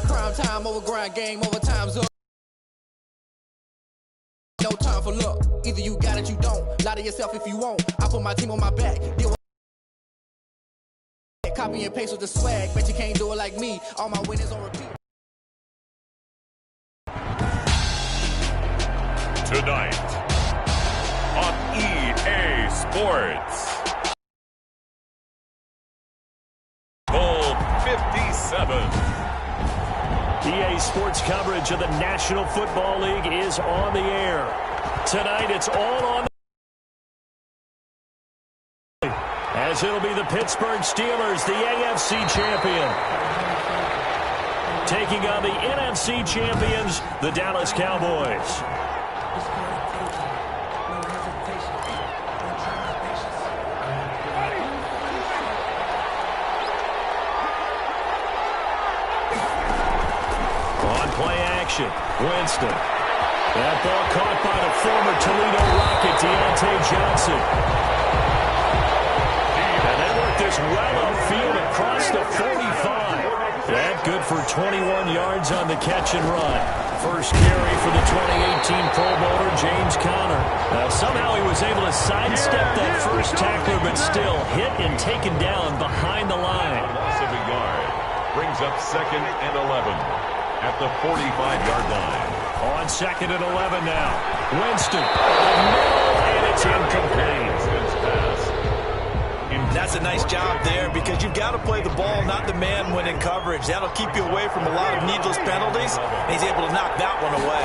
Prime time over grind, game over time's up. No time for luck. Either you got it, you don't. Lie to yourself if you won't. I put my team on my back. Deal with copy and paste with the swag. Bet you can't do it like me. All my winners on repeat. Tonight on EA Sports. Bowl 57. EA Sports coverage of the National Football League is on the air. Tonight it's all on as it'll be the Pittsburgh Steelers, the AFC champion, taking on the NFC champions, the Dallas Cowboys. On play action, Winston. That ball caught by the former Toledo Rocket, Deontay Johnson. And they work this well upfield across the 45. That good for 21 yards on the catch and run. First carry for the 2018 Pro Bowler, James Conner. Somehow he was able to sidestep that first tackler, but still hit and taken down behind the line. Loss of a yard brings up 2nd and 11 at the 45-yard line. On 2nd and 11 now. Winston. And it's incomplete. That's a nice job there because you've got to play the ball, not the man when in coverage. That'll keep you away from a lot of needless penalties. And he's able to knock that one away.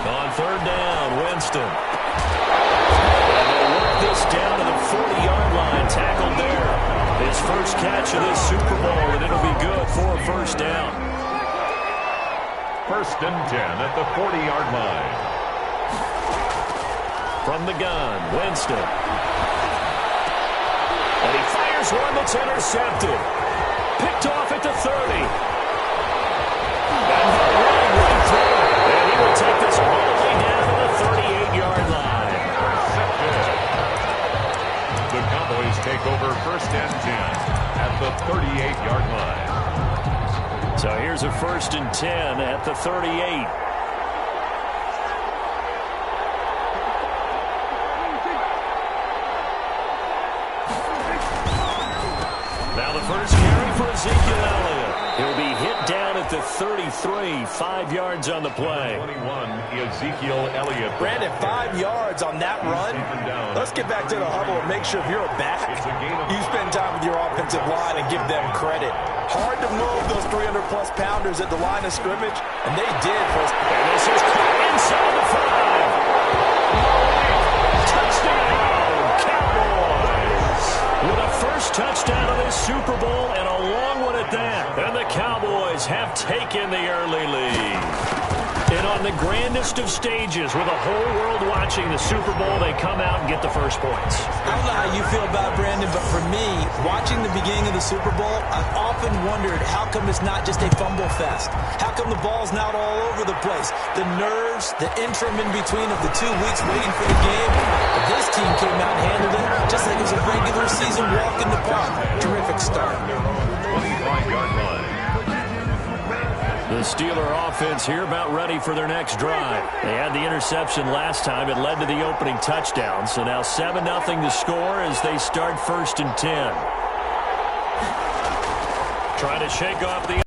On 3rd down, Winston. And they'll work this down to the 40-yard line. Tackled there. His first catch of this Super Bowl, and it'll be good for a first down. 1st and 10 at the 40-yard line. From the gun, Winston. And he fires one that's intercepted. Picked off at the 30. And they're running right through it. And he will take this all the way down to the 38-yard line. The Cowboys take over 1st and 10 at the 38-yard line. So here's a 1st and 10 at the 38. Now the first carry for Ezekiel Elliott. He'll be hit down at the 33, 5 yards on the play. 21, Ezekiel Elliott. Brandon, 5 yards on that run. Let's get back to the huddle and make sure if you're a back, you spend time with your offensive line and give them credit. Hard to move those 300-plus pounders at the line of scrimmage, and they did. And this is caught inside the 5. Touchdown, Cowboys! With a first touchdown of this Super Bowl and a long one at that. And the Cowboys have taken the early lead. And on the grandest of stages, with the whole world watching the Super Bowl, they come out and get the first points. I don't know how you feel about it, Brandon, but for me, watching the beginning of the Super Bowl, I've often wondered how come it's not just a fumble fest? How come the ball's not all over the place? The nerves, the interim in between of the 2 weeks waiting for the game. But this team came out and handled it just like it was a regular season walk in the park. Terrific start. 25-yard line. The Steeler offense here about ready for their next drive. They had the interception last time. It led to the opening touchdown. So now 7-0 to score as they start 1st and 10. Trying to shake off the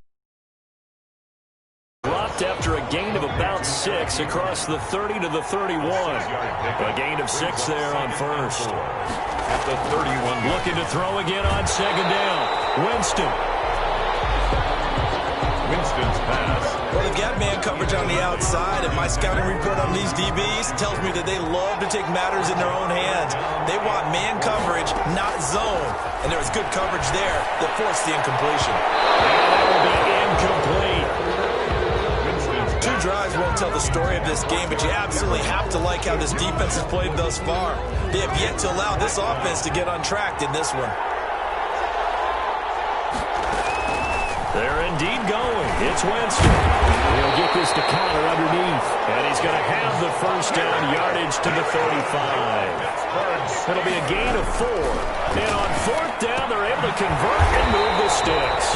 dropped after a gain of about 6 across the 30 to the 31. A gain of 6 there on 1st. At the 31. Looking to throw again on 2nd down. Winston. Winston's pass. Well, they've got man coverage on the outside, and my scouting report on these DBs tells me that they love to take matters in their own hands. They want man coverage, not zone. And there was good coverage there that forced the incompletion. That will be incomplete. 2 drives won't tell the story of this game, but you absolutely have to like how this defense has played thus far. They have yet to allow this offense to get untracked in this one. They're indeed going. It's Winston. He'll get this to Conner underneath. And he's going to have the first down yardage to the 35. It'll be a gain of 4. And on fourth down, they're able to convert and move the sticks.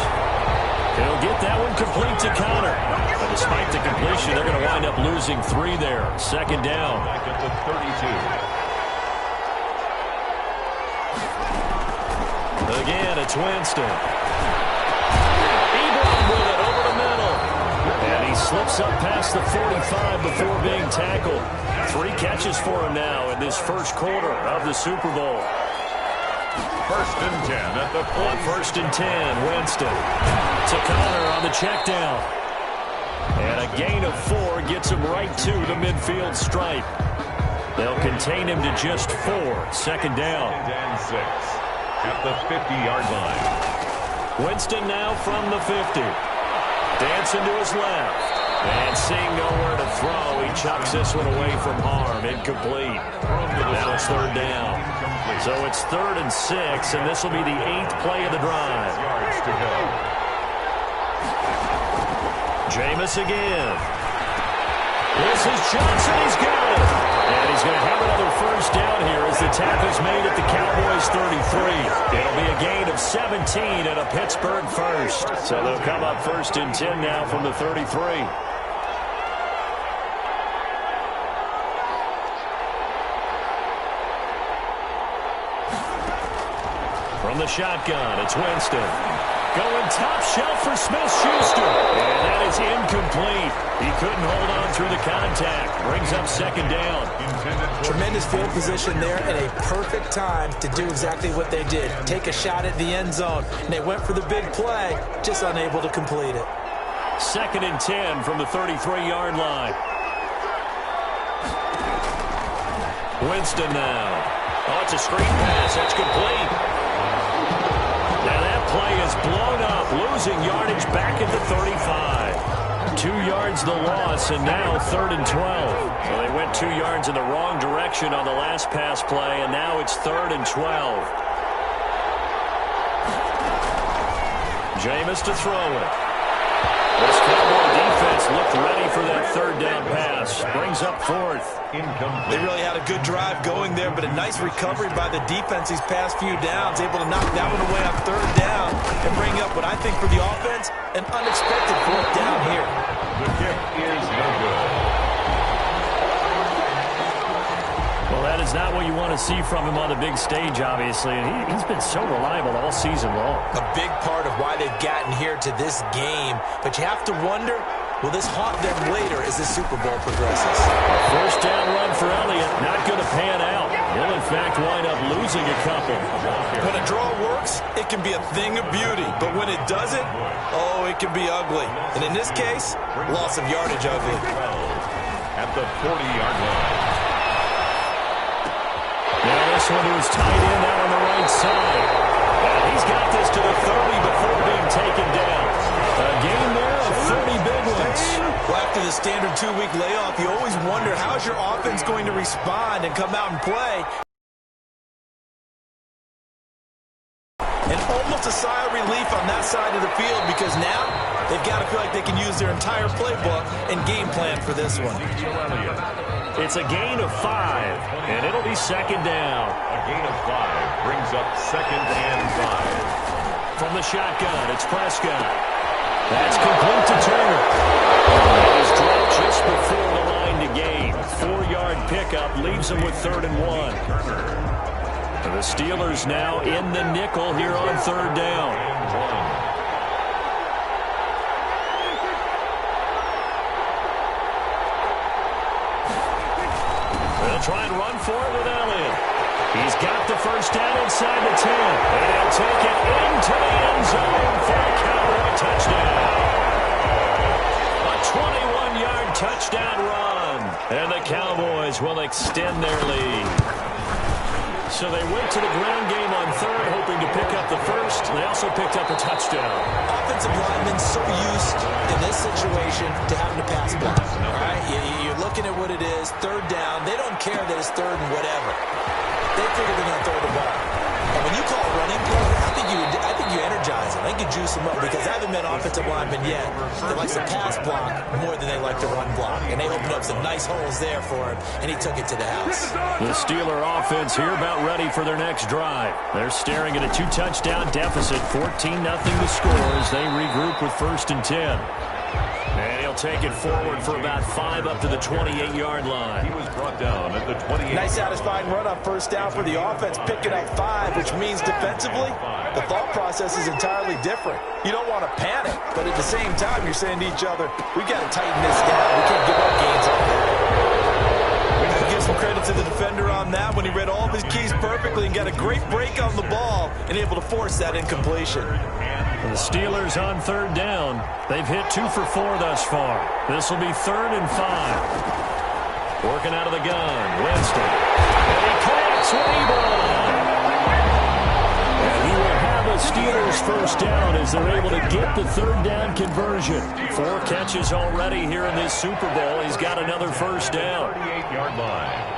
He'll get that one complete to Connor. But despite the completion, they're going to wind up losing 3 there. Second down. Back at the 32. Again, it's Winston. Ebron with it over the middle. And he slips up past the 45 before being tackled. 3 catches for him now in this first quarter of the Super Bowl. First and 10 at the 40. On first and 10, Winston to Connor on the check down. And a gain of 4 gets him right to the midfield stripe. They'll contain him to just 4. Second down. And 6 at the 50-yard line. Winston now from the 50. Dancing to his left. And seeing nowhere to throw, he chucks this one away from harm. Incomplete. Now it's third down. So it's 3rd and 6, and this will be the 8th play of the drive. Yards to go. Jameis again. This is Johnson. He's got it. And he's going to have another first down here as the tackle's made at the Cowboys' 33. It'll be a gain of 17 and a Pittsburgh first. So they'll come up first and 10 now from the 33. From the shotgun, it's Winston. Going top shelf for Smith-Schuster. And that is incomplete. He couldn't hold on through the contact. Brings up second down. Tremendous field position there and a perfect time to do exactly what they did. Take a shot at the end zone. And they went for the big play, just unable to complete it. Second and 10 from the 33-yard line. Winston now. Oh, it's a screen pass. That's complete. Now that play is blown up, losing yardage back at the 35. 2 yards the loss, and now 3rd and 12. So they went 2 yards in the wrong direction on the last pass play, and now it's 3rd and 12. Jameis to throw it. This Cowboy defense looked ready for that 3rd down pass. Brings up 4th. Incomplete. They really had a good drive going there, but a nice recovery by the defense these past few downs, able to knock that one away on 3rd down and bring up what I think for the offense, an unexpected 4th down here. The kick is no good. Well, that is not what you want to see from him on the big stage, obviously, and he's been so reliable all season long. A big part of why they've gotten here to this game, but you have to wonder, will this haunt them later as the Super Bowl progresses? First down run for Elliott, not going to pan out. He'll, in fact, wind up losing a couple. When a draw works, it can be a thing of beauty, but when it doesn't, oh, it can be ugly. And in this case, loss of yardage ugly. At the 40-yard line. Now this one to his tight end out on the right side. And he's got this to the 30 before being taken down. A game there of 30 big ones. Well, after the standard 2-week layoff, you always wonder how's your offense going to respond and come out and play. And almost a sigh of relief on that side of the field because now they've got to feel like they can use their entire playbook and game plan for this one. It's a gain of 5, and it'll be second down. A gain of 5 brings up 2nd and 5. From the shotgun, it's Prescott. That's complete to Turner. He's dropped just before the line to gain. 4-yard pickup leaves him with 3rd and 1. And the Steelers now in the nickel here on 3rd down. They'll try and run for it with Elliott. He's got the first down inside the 10. And he'll take it into the end zone for a Cowboy touchdown. A 21-yard touchdown run. And the Cowboys will extend their lead. So they went to the ground game on 3rd, hoping to pick up the first. They also picked up a touchdown. Offensive linemen so used in this situation to having to pass block. All right, you're looking at what it is, 3rd down. They don't care that it's 3rd and whatever. They figure they're going to throw the ball. And when you call a running play, I think think you energize them. I think you juice them up because I haven't met offensive linemen yet that likes to pass block more than they like to run block. And they opened up some nice holes there for him, and he took it to the house. The Steeler offense here about ready for their next drive. They're staring at a 2-touchdown deficit, 14-0 to score as they regroup with 1st and 10. And he'll take it forward for about 5 up to the 28-yard line. He was brought down at the 28. Nice satisfying run on 1st down for the offense, picking up 5, which means defensively, the thought process is entirely different. You don't want to panic, but at the same time, you're saying to each other, we've got to tighten this down. We can't give up gains on that. Give some credit to the defender on that when he read all of his keys perfectly and got a great break on the ball and able to force that incompletion. The Steelers on 3rd down. They've hit 2 for 4 thus far. This will be 3rd and 5. Working out of the gun, Winston. And he collects Weber. And he will have a Steelers 1st down as they're able to get the 3rd down conversion. 4 catches already here in this Super Bowl. He's got another 1st down. 38-yard line.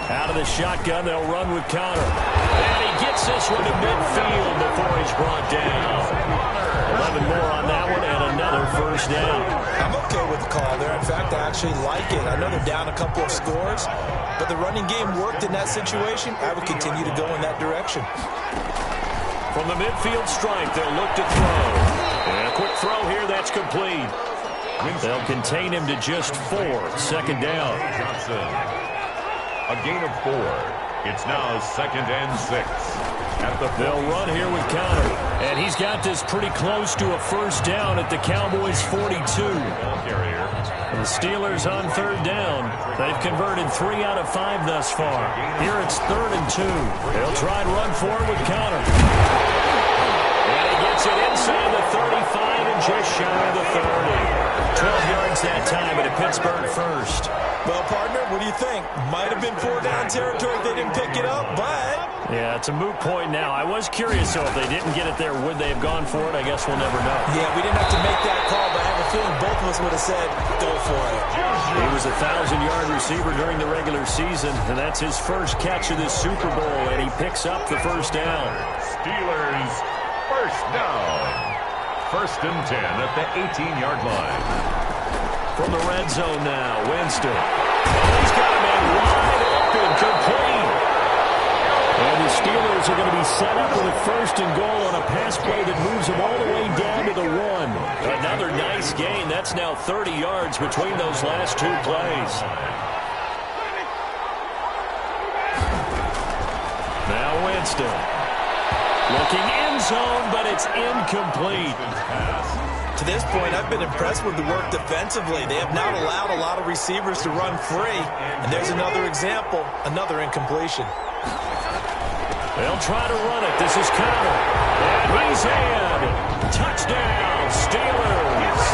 Out of the shotgun, they'll run with Connor. And he gets this one to midfield before he's brought down. 11 more on that one and another 1st down. I'm okay with the call there. In fact, I actually like it. I know they're down a couple of scores, but the running game worked in that situation. I would continue to go in that direction. From the midfield stripe, they'll look to throw. And a quick throw here, that's complete. They'll contain him to just 4. 2nd down. Johnson. A gain of 4. It's now 2nd and 6. They'll run here with Connor. And he's got this pretty close to a 1st down at the Cowboys' 42. The Steelers on 3rd down. They've converted 3 out of 5 thus far. Here it's 3rd and 2. They'll try and run for it with Connor. And he gets it inside the 35 and just shy of the 30. 12 yards that time at a Pittsburgh 1st. Well, partner, what do you think? Might have been 4-down territory if they didn't pick it up, but... Yeah, it's a moot point now. I was curious, so if they didn't get it there, would they have gone for it? I guess we'll never know. Yeah, we didn't have to make that call, but I have a feeling both of us would have said, go for it. He was a 1,000-yard receiver during the regular season, and that's his first catch of this Super Bowl, and he picks up the 1st down. Steelers 1st down. 1st and 10 at the 18-yard line. From the red zone now, Winston. And he's got a man wide open, complete. And the Steelers are going to be set up with a 1st and goal on a pass play that moves them all the way down to the 1. Another nice gain. That's now 30 yards between those last 2 plays. Now Winston. Looking end zone, but it's incomplete. To this point, I've been impressed with the work defensively. They have not allowed a lot of receivers to run free. And there's another example, another incompletion. They'll try to run it. This is Connor. And he's in. Touchdown, Steelers.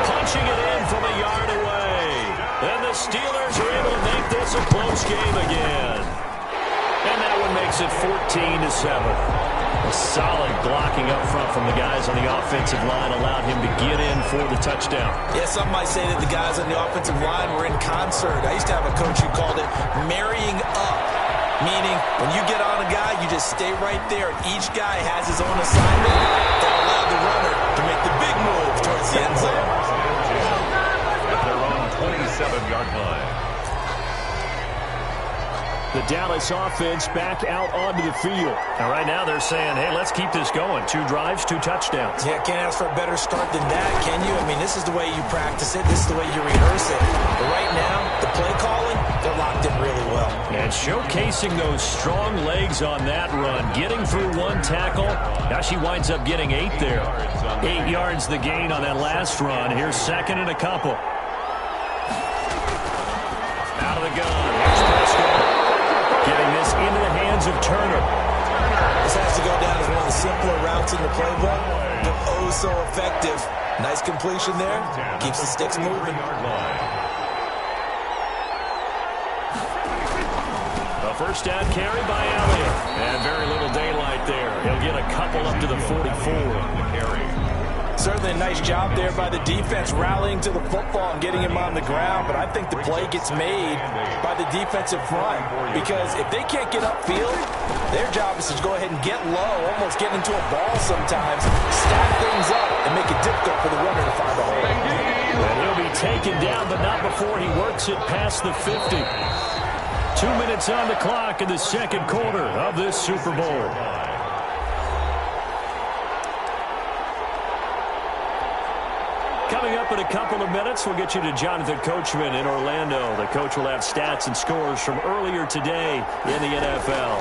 Punching it in from a yard away. And the Steelers are able to make this a close game again. And that one makes it 14-7. A solid blocking up front from the guys on the offensive line allowed him to get in for the touchdown. Yeah, some might say that the guys on the offensive line were in concert. I used to have a coach who called it marrying up, meaning when you get on a guy, you just stay right there. Each guy has his own assignment that allowed the runner to make the big move towards the end zone. At their own 27-yard line. The Dallas offense back out onto the field. And right now they're saying, hey, let's keep this going. 2 drives, 2 touchdowns. Yeah, can't ask for a better start than that, can you? I mean, this is the way you practice it. This is the way you rehearse it. But right now, the play calling, they're locked in really well. And showcasing those strong legs on that run. Getting through 1 tackle. Now she winds up getting 8 there. 8 yards the gain on that last run. Here's 2nd and a couple. Out of the gun. Here's Prescott. Getting this into the hands of Turner. This has to go down as one of the simpler routes in the playbook, but oh so effective. Nice completion there. Keeps the sticks moving. A 1st down carry by Elliott. And very little daylight there. He'll get a couple up to the 44. Certainly a nice job there by the defense rallying to the football and getting him on the ground, but I think the play gets made by the defensive front because if they can't get upfield, their job is to go ahead and get low, almost get into a ball sometimes, stack things up, and make it difficult for the runner to find the hole. And he'll be taken down, but not before he works it past the 50. 2 minutes on the clock in the second quarter of this Super Bowl. Coming up in a couple of minutes, we'll get you to Jonathan Coachman in Orlando. The coach will have stats and scores from earlier today in the NFL.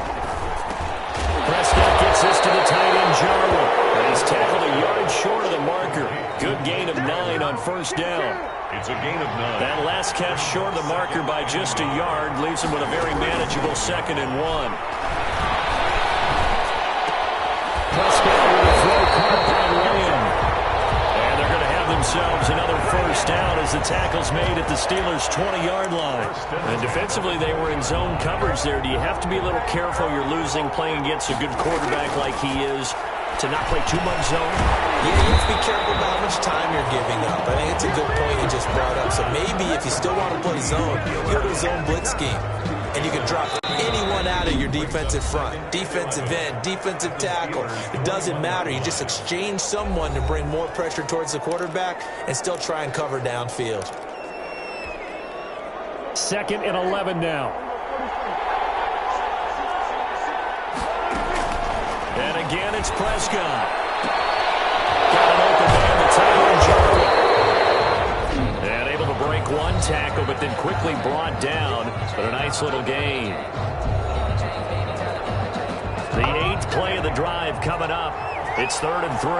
Prescott gets this to the tight end, Jarwin. And he's tackled a yard short of the marker. Good gain of 9 on first down. It's a gain of 9. That last catch short of the marker by just a yard leaves him with a very manageable 2nd and 1. Prescott with a throw caught by Lamb. And they're going to have themselves another first down as the tackle's made at the Steelers' 20-yard line. And defensively, they were in zone coverage there. Do you have to be a little careful? You're losing playing against a good quarterback like he is to not play too much zone? Yeah, you have to be careful about how much time you're giving up. I think it's a good point you just brought up. So maybe if you still want to play zone, go to a zone blitz scheme. And you can drop anyone out of your defensive front. Defensive end, defensive tackle. It doesn't matter. You just exchange someone to bring more pressure towards the quarterback and still try and cover downfield. 2nd and 11 now. And again, it's Prescott. Got an open man, the tight end, Jarwin. And able to break one tackle, but then quickly brought down. But a nice little gain. The 8th play of the drive coming up. It's 3rd and 3.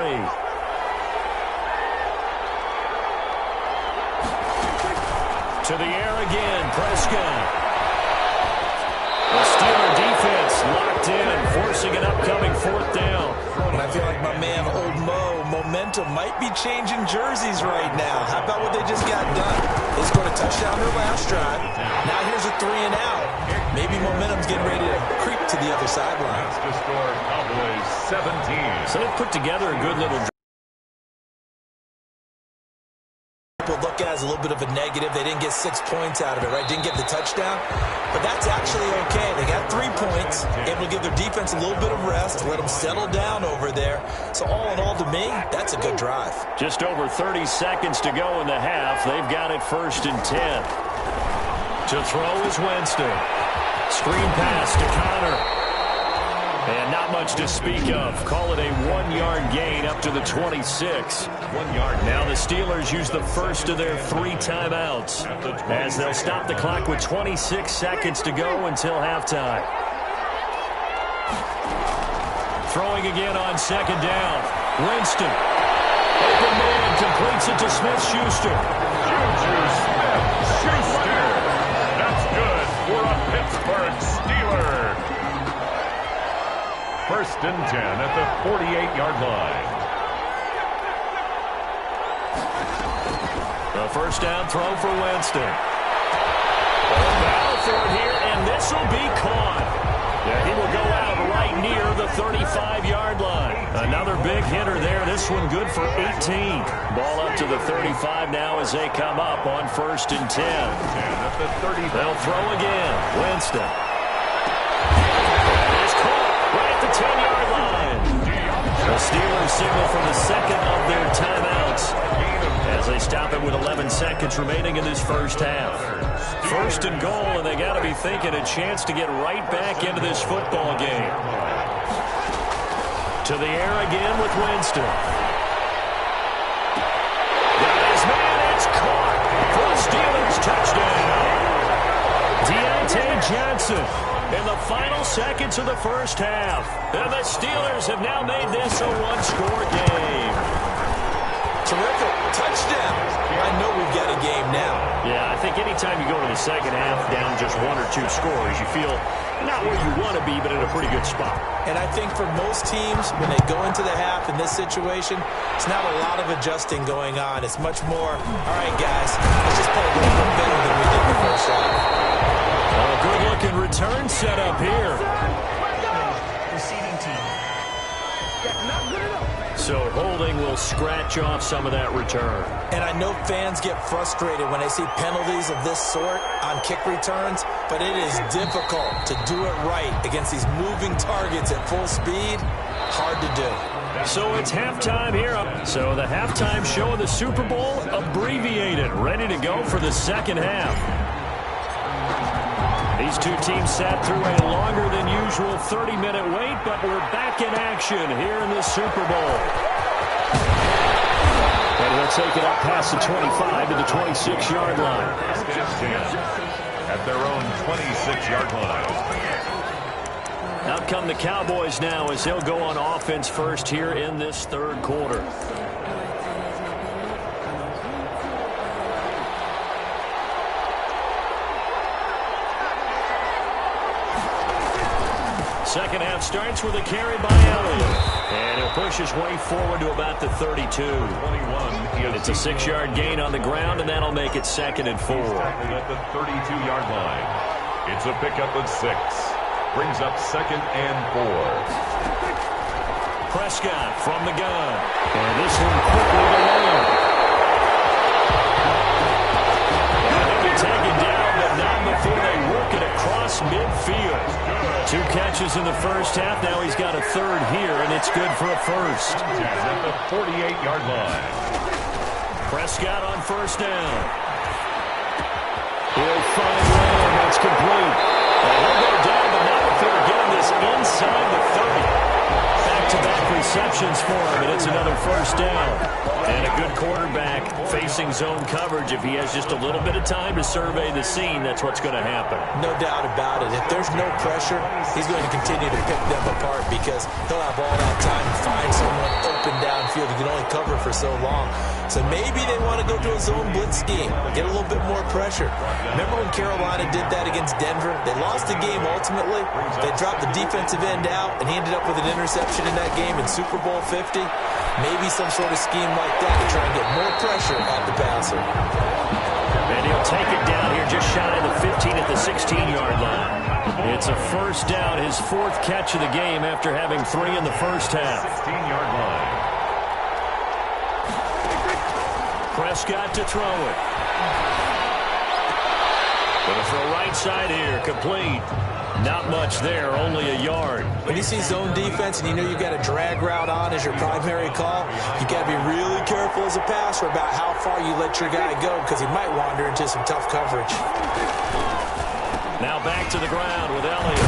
To the air again, Prescott. The Steeler defense locked in, forcing an upcoming 4th down. And I feel like my man, Old Mo, momentum might be changing jerseys right now. How about what they just got done? They scored a touchdown their last drive. Now here's a 3 and out. Maybe momentum's getting ready to creep to the other sideline. That's the score, Cowboys 17. So they've put together a good little drive. People look at it as a little bit of a negative. They didn't get 6 points out of it, right? Didn't get the touchdown. But that's actually okay. They got 3 points, able to give their defense a little bit of rest, let them settle down over there. So all in all, to me, that's a good drive. Just over 30 seconds to go in the half. They've got it 1st and 10. To throw is Winston. Screen pass to Connor. And not much to speak of. Call it a 1-yard gain up to the 26. 1 yard. Now the Steelers use the first of their 3 timeouts as they'll stop the clock with 26 seconds to go until halftime. Throwing again on 2nd down. Winston. Open man completes it to Smith-Schuster. Schuster. That's good for a Pittsburgh Steeler. 1st and 10 at the 48-yard line. The first down throw for Winston. Battle for it here, and this will be caught. Yeah, he will go out right near the 35-yard line. Another big hitter there. This one good for 18. Ball up to the 35 now as they come up on 1st and 10. At the 30. They'll throw again. Winston. And it's caught right at the 10-yard line. The Steelers signal for the 2nd of their timeouts as they stop it with 11 seconds remaining in this first half. 1st and goal, and they got to be thinking a chance to get right back into this football game. To the air again with Winston. Got his man, it's caught for the Steelers touchdown. Deontay Johnson in the final seconds of the first half. And the Steelers have now made this a 1-score game. Terrific. Touchdown. I know we've got a game now. Yeah, I think anytime you go to the second half down just 1 or 2 scores, you feel not where you want to be, but in a pretty good spot. And I think for most teams, when they go into the half in this situation, it's not a lot of adjusting going on. It's much more, all right, guys, let's just play a little bit better than we did in the first half. Well, a good-looking return set up here. So holding will scratch off some of that return. And I know fans get frustrated when they see penalties of this sort on kick returns, but it is difficult to do it right against these moving targets at full speed. Hard to do. So it's halftime here. So the halftime show of the Super Bowl abbreviated, ready to go for the second half. These two teams sat through a longer than usual 30-minute wait, but we're back in action here in the Super Bowl. And he'll take it up past the 25 to the 26-yard line. At their own 26-yard line. Out come the Cowboys now as they'll go on offense first here in this third quarter. Second half starts with a carry by Elliott. And he'll push his way forward to about the 32. It's a 6-yard gain on the ground, and that'll make it 2nd and 4. At the 32-yard line. It's a pickup of 6. Brings up 2nd and 4. Prescott from the gun. And this one quickly to Lamb. And he'll be taken down, but not before they work it across midfield. 2 catches in the first half. Now he's got a 3rd here, and it's good for a 1st. At the 48-yard line. Prescott on 1st down. He'll find Lamb. That's complete. And he'll go down, but not before getting this inside the 30. Back-to-back receptions for him, and it's another 1st down. And a good quarterback facing zone coverage. If he has just a little bit of time to survey the scene, that's what's going to happen. No doubt about it. If there's no pressure, he's going to continue to pick them apart because he'll have all that time to find someone open downfield. He can only cover for so long. So maybe they want to go to a zone blitz scheme, get a little bit more pressure. Remember when Carolina did that against Denver? They lost the game ultimately. They dropped the defensive end out, and he ended up with an interception in that game in Super Bowl 50. Maybe some sort of scheme like that to try and get more pressure at the passer. And he'll take it down here just shy of the 15 at the 16-yard line. It's a 1st down, his 4th catch of the game after having 3 in the first half. 16-yard line. Prescott to throw it. Gonna throw right side here, complete. Not much there, only a yard. When you see zone defense and you know you've got a drag route on as your primary call, you've got to be really careful as a passer about how far you let your guy go because he might wander into some tough coverage. Now back to the ground with Elliott.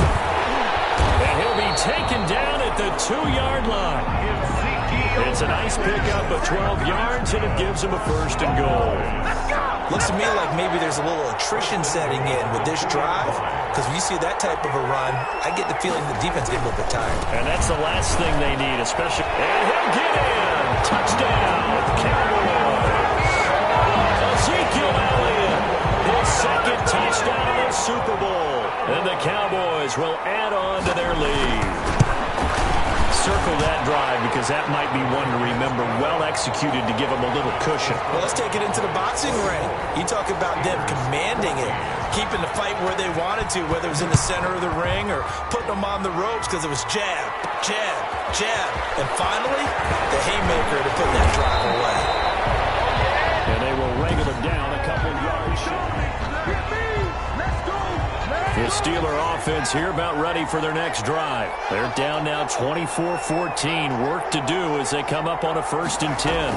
And he'll be taken down at the 2-yard line. It's a nice pickup of 12 yards, and it gives him a 1st and goal. Looks to me like maybe there's a little attrition setting in with this drive, because when you see that type of a run, I get the feeling the defense gets a little bit tired. And that's the last thing they need, especially. And he'll get in. Touchdown, Cowboys. Ezekiel Elliott, his 2nd touchdown of the Super Bowl. And the Cowboys will add on to their lead. Circle that drive because that might be one to remember, well executed to give them a little cushion. Well, let's take it into the boxing ring. You talk about them commanding it, keeping the fight where they wanted to, whether it was in the center of the ring or putting them on the ropes because it was jab, jab, jab. And finally, the haymaker to put that drive away. And they will wrangle it down a couple yards. The Steeler offense here about ready for their next drive. They're down now 24-14. Work to do as they come up on a 1st and 10.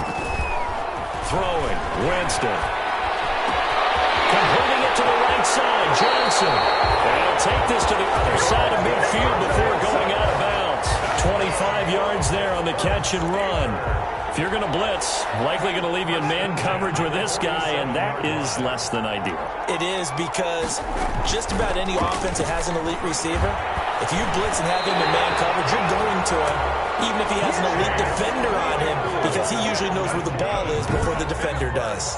Throwing, Winston. Completing it to the right side, Johnson. And he'll take this to the other side of midfield before going out of bounds. 25 yards there on the catch and run. If you're going to blitz, likely going to leave you in man coverage with this guy, and that is less than ideal. It is because just about any offense that has an elite receiver, if you blitz and have him in man coverage, you're going to him, even if he has an elite defender on him, because he usually knows where the ball is before the defender does.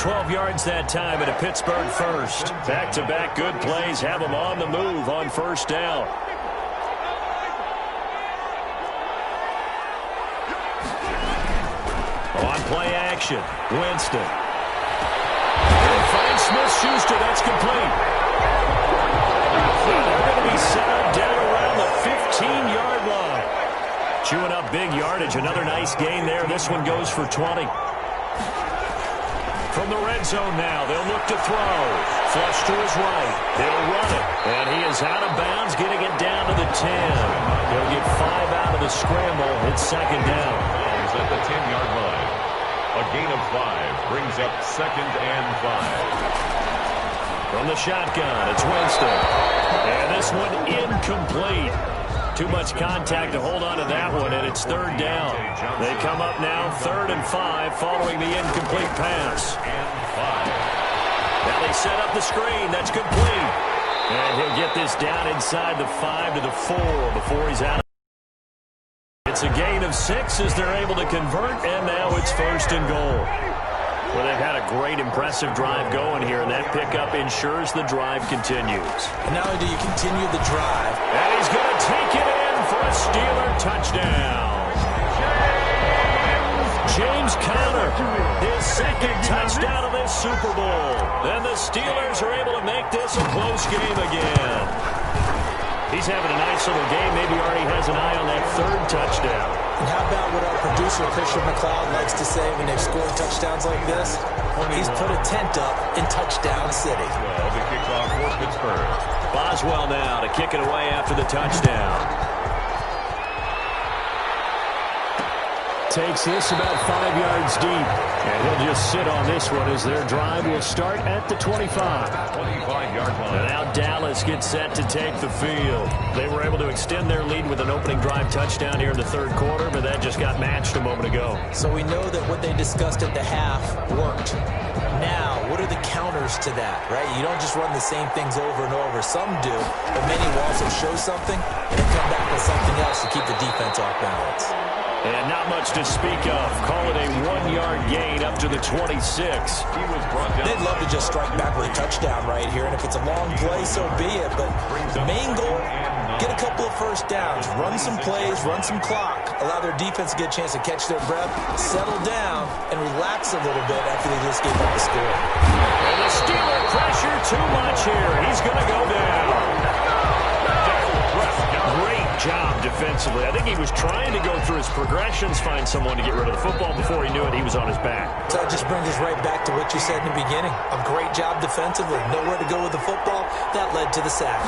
12 yards that time at a Pittsburgh 1st. Back-to-back good plays have them on the move on 1st down. On play action, Winston. And finds Smith-Schuster, that's complete. They're going to be set up down around the 15-yard line. Chewing up big yardage. Another nice gain there. This one goes for 20. From the red zone now, they'll look to throw. Flush to his right. He'll run it. And he is out of bounds, getting it down to the 10. He'll get 5 out of the scramble. It's second down. He's at the 10-yard line. A gain of 5 brings up 2nd and 5. From the shotgun, it's Winston. And this one incomplete. Too much contact to hold on to that one, and it's 3rd down. They come up now 3rd and 5 following the incomplete pass. Now they set up the screen. That's complete. And he'll get this down inside the 5 to the 4 before he's out. It's a gain of 6 as they're able to convert, and now it's 1st and goal. Well, they've had a great, impressive drive going here, and that pickup ensures the drive continues. And not only do you continue the drive, and he's going to take it in for a Steeler touchdown. James Conner, his 2nd touchdown of this Super Bowl. And the Steelers are able to make this a close game again. He's having a nice little game. Maybe already has an eye on that 3rd touchdown. And how about what our producer, Christian McLeod, likes to say when they've scored touchdowns like this? He's put a tent up in Touchdown City. Well, the kickoff for Pittsburgh. Boswell now to kick it away after the touchdown. Takes this about 5 yards deep. And he'll just sit on this one as their drive will start at the 25. 25-yard line. And now Dallas gets set to take the field. They were able to extend their lead with an opening drive touchdown here in the 3rd quarter, but that just got matched a moment ago. So we know that what they discussed at the half worked. Now, what are the counters to that, right? You don't just run the same things over and over. Some do, but many will also show something and then come back with something else to keep the defense off balance. And not much to speak of. Call it a 1-yard gain up to the 26. He was brought down. They'd love to just strike back with a touchdown right here, and if it's a long play, so be it. But the main goal, get a couple of first downs, run some plays, run some clock, allow their defense to get a chance to catch their breath, settle down, and relax a little bit after they just gave up the score. And the Steeler pressure too much here. He's going to go down. Great job defensively. I think he was trying to go through his progressions, find someone to get rid of the football. Before he knew it, he was on his back. So that just brings us right back to what you said in the beginning. A great job defensively. Nowhere to go with the football. That led to the sack.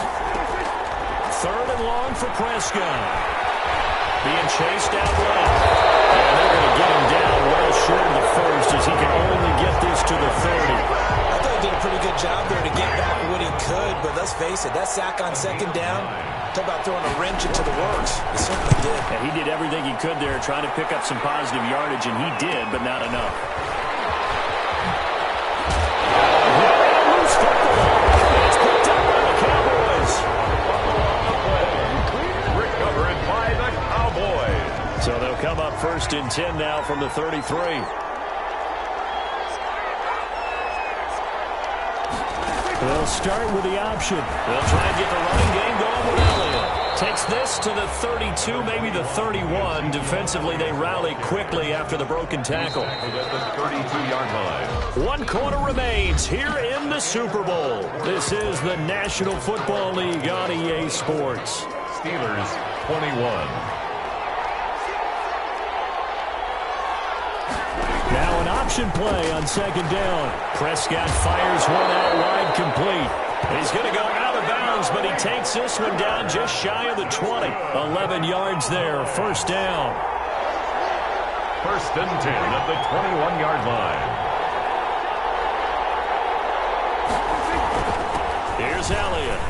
3rd and long for Prescott. Being chased out left. And they're going to get him down well short of the 1st as he can only get this to the 30. I thought he did a pretty good job there to get back what he could, but let's face it, that sack on 2nd down, talk about throwing a wrench into the works. He certainly did. Yeah, he did everything he could there, trying to pick up some positive yardage, and he did, but not enough. Loose football. It's picked up by the Cowboys. Recovered by the Cowboys. So they'll come up 1st and 10 now from the 33. They'll start with the option. They'll try and get the running game going with Elliott. Takes this to the 32, maybe the 31. Defensively, they rally quickly after the broken tackle. At the 32-yard line. 1 quarter remains here in the Super Bowl. This is the National Football League on EA Sports. Steelers 21. Now an option play on 2nd down. Prescott fires one out wide, complete. He's going to go out of bounds, but he takes this one down just shy of the 20. 11 yards there, 1st down. 1st and 10 at the 21-yard line. Here's Elliott.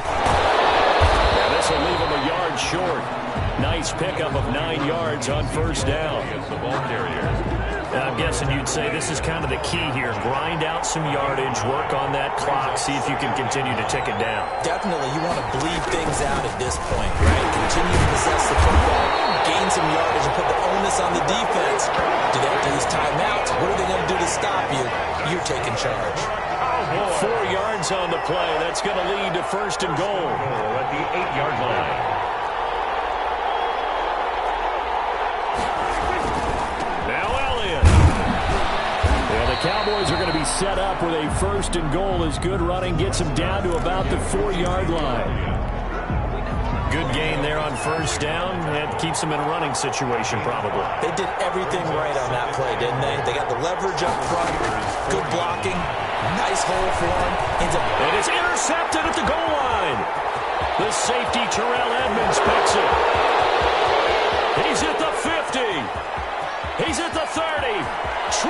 And this will leave him a yard short. Nice pickup of 9 yards on 1st down. Against the ball carrier. I'm guessing you'd say this is kind of the key here. Grind out some yardage, work on that clock, see if you can continue to tick it down. Definitely, you want to bleed things out at this point, right? Continue to possess the football, gain some yardage, and put the onus on the defense. Do they have to use timeouts? What are they going to do to stop you? You're taking charge. 4 yards on the play. That's going to lead to 1st and goal. At the 8-yard line. Cowboys are going to be set up with a 1st and goal as good running gets them down to about the 4-yard line. Good gain there on first down. That keeps them in a running situation, probably. They did everything right on that play, didn't they? They got the leverage up front, good blocking, nice hole for him. And it's intercepted at the goal line. The safety, Terrell Edmonds, picks it. He's at the 50. He's at the 30. 20.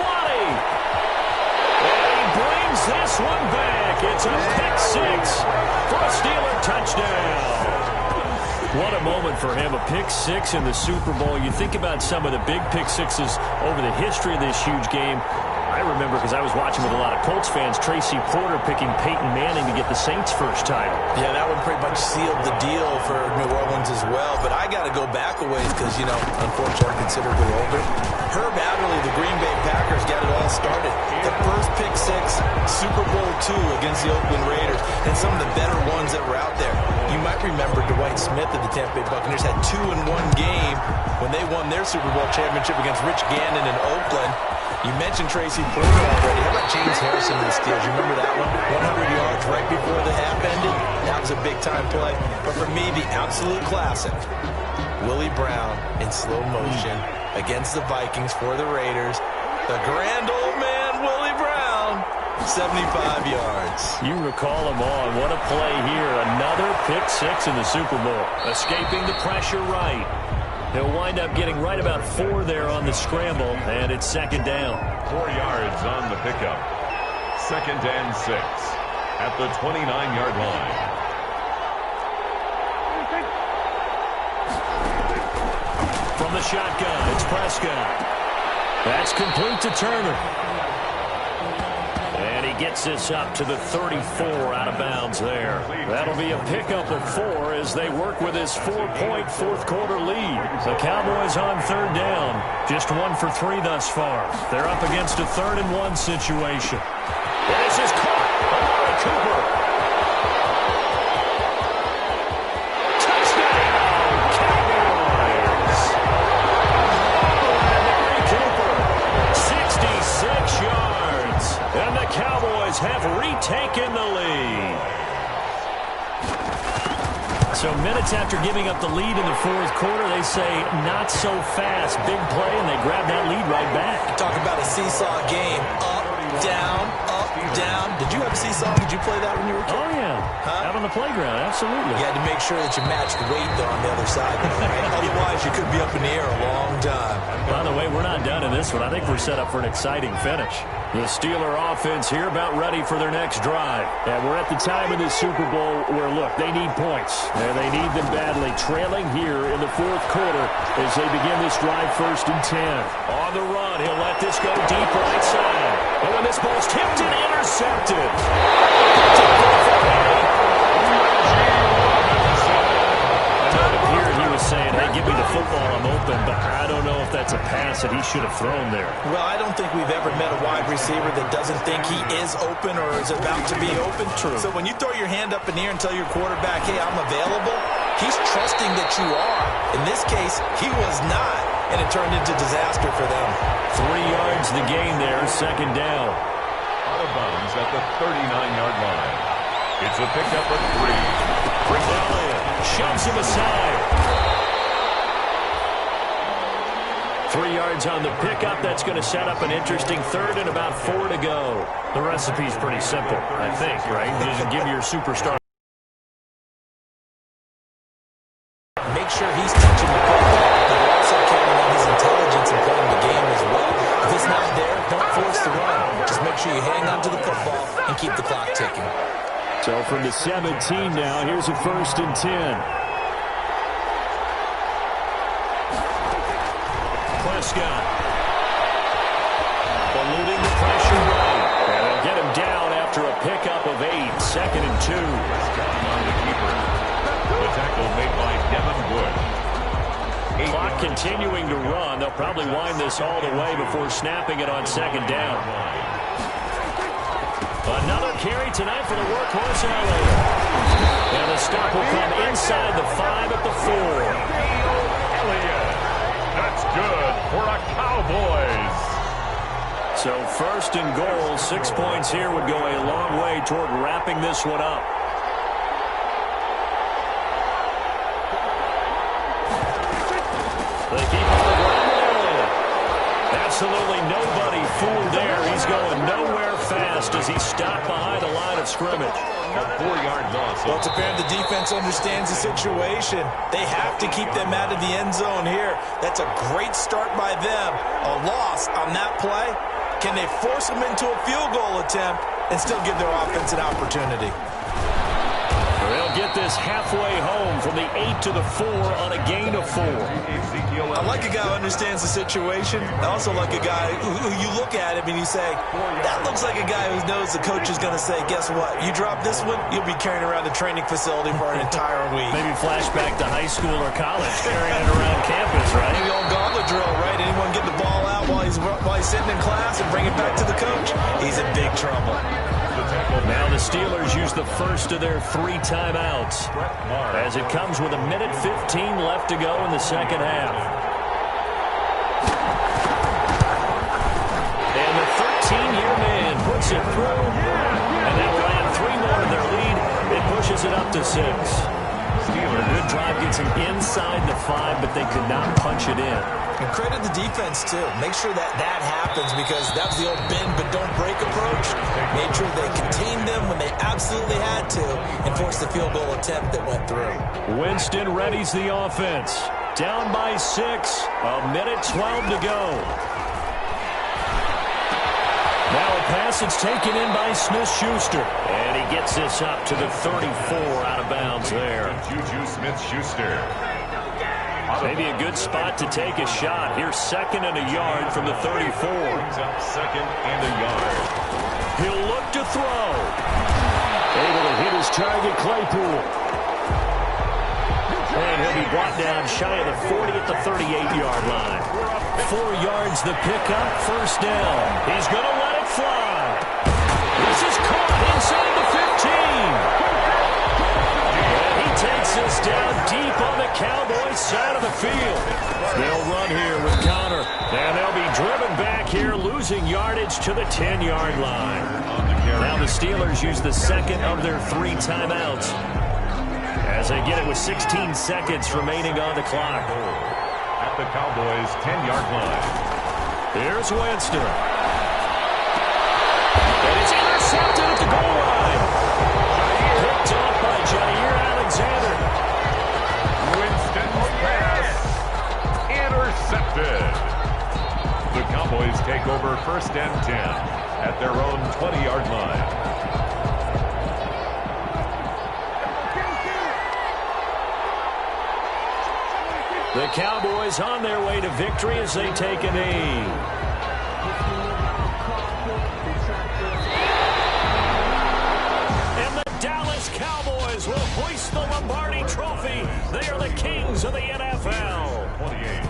And he brings this one back. It's a pick six for a Steeler touchdown. What a moment for him, a pick six in the Super Bowl. You think about some of the big pick sixes over the history of this huge game. I remember, because I was watching with a lot of Colts fans, Tracy Porter picking Peyton Manning to get the Saints' first title. Yeah, that one pretty much sealed the deal for New Orleans as well. But I got to go back a ways because, you know, unfortunately, I'm considerably older. Herb Adderley, the Green Bay Packers, got it all started. The first pick six, Super Bowl II against the Oakland Raiders, and some of the better ones that were out there. You might remember Dwight Smith of the Tampa Bay Buccaneers had 2 in one game when they won their Super Bowl championship against Rich Gannon in Oakland. You mentioned Tracy Porter already. How about James Harrison of the Steelers? You remember that one? 100 yards right before the half ended. That was a big-time play. But for me, the absolute classic, Willie Brown in slow motion against the Vikings for the Raiders. The grand old man, Willie Brown, 75 yards. You recall them all. What a play here. Another pick six in the Super Bowl. Escaping the pressure right. He'll wind up getting right about 4 there on the scramble, and it's second down. 4 yards on the pickup. Second and 6 at the 29-yard line. From the shotgun, it's Prescott. That's complete to Turner. And he gets this up to the 34 out of bounds there. That'll be a pickup of 4 as they work with his 4-point fourth-quarter lead. The Cowboys on third down. Just 1 for 3 thus far. They're up against a 3rd-and-1 situation. This is caught. Amari Cooper. Touchdown, Cowboys. Amari Cooper, 66 yards. And the Cowboys have retaken the lead. So minutes after giving up the lead in the fourth quarter, they say not so fast. Big play, and they grab that lead right back. Talk about a seesaw game. Up, down, up, down. Did you have a seesaw? Did you play that when you were a kid? Oh, yeah. Out on the playground, absolutely. You had to make sure that you matched weight though on the other side. Right? Otherwise, you could be up in the air a long time. By the way, we're not done in this one. I think we're set up for an exciting finish. The Steeler offense here about ready for their next drive. And we're at the time in the Super Bowl where, look, they need points. And they need them badly. Trailing here in the fourth quarter as they begin this drive 1st and 10. On the run, he'll let this go deep right side. And when this ball's tipped and intercepted. He was saying, hey, give me the football, I'm open, but I don't know if that's a pass that he should have thrown there. Well, I don't think we've ever met a wide receiver that doesn't think he is open or is about to be open. True. So when you throw your hand up in the air and tell your quarterback, hey, I'm available, he's trusting that you are. In this case, he was not, and it turned into disaster for them. 3 yards the gain there, second down. Out of bounds at the 39-yard line. It's a pickup of 3. Elliott shoves him aside. 3 yards on the pickup. That's going to set up an interesting 3rd and about 4 to go. The recipe's pretty simple, I think, right? Just give your superstar. Make sure he's touching the ball, but also counting on his intelligence and playing the game as well. If it's not there, don't force the run. Just make sure you hang on to the football and keep the clock ticking. So from the 17 now, here's a 1st and 10. Prescott. Eluding the pressure right. And they'll get him down after a pickup of 8. 2nd and 2. Prescott on the keeper. The tackle made by Devin Wood. Clock continuing to run. They'll probably wind this all the way before snapping it on 2nd down. Another carry tonight for the workhorse Elliott. And the stop will come inside the 5 at the 4. Elliott. That's good for a Cowboys. So 1st and goal, 6 points here would go a long way toward wrapping this one up. They keep on the ground. Absolutely nobody fooled there. He's going nowhere fast as he's stopped behind the line of scrimmage. A 4-yard loss. Well, it's apparent the defense understands the situation. They have to keep them out of the end zone here. That's a great start by them. A loss on that play. Can they force them into a field goal attempt and still give their offense an opportunity? They'll get this halfway home from the 8 to the 4 on a gain of 4. I like a guy who understands the situation. I also like a guy who you look at him and you say, that looks like a guy who knows the coach is going to say, guess what? You drop this one, you'll be carrying around the training facility for an entire week. Maybe flashback to high school or college, carrying it around campus, right? Maybe old gauntlet drill, right? Anyone get the ball out while he's sitting in class and bring it back to the coach? He's in big trouble. Now the Steelers use the first of their 3 timeouts as it comes with 1:15 left to go in the second half. And the 13-year man puts it through, and that will add 3 more to their lead. It pushes it up to 6. A good drive gets him inside the 5, but they could not punch it in. And credit the defense, too. Make sure that happens because that was the old bend but don't break approach. Made sure they contained them when they absolutely had to and forced the field goal attempt that went through. Winston readies the offense. Down by 6. 1:12 to go. Now a pass that's taken in by Smith-Schuster. And he gets this up to the 34 out of bounds there. Juju Smith-Schuster. Maybe a good spot to take a shot. Here's 2nd and a yard from the 34. Brings up 2nd and a yard. He'll look to throw. Able to hit his target, Claypool. And he'll be brought down shy of the 40 at the 38-yard line. 4 yards the pickup, 1st down. He's going to let it fly. This is caught inside the 15. And he takes this down deep on the Cowboys side of the field. They'll run here with Connor. And they'll be driven back here, losing yardage to the 10-yard line. Now the Steelers use the 2nd of their 3 timeouts as they get it with 16 seconds remaining on the clock. At the Cowboys' 10-yard line. Here's Winston. And it's intercepted at the goal line. Picked up by Jair Alexander. Winston's pass intercepted. The Cowboys take over 1st and 10 at their own 20-yard line. The Cowboys on their way to victory as they take a knee. And the Dallas Cowboys will hoist the Lombardi Trophy. They are the kings of the NFL. 28.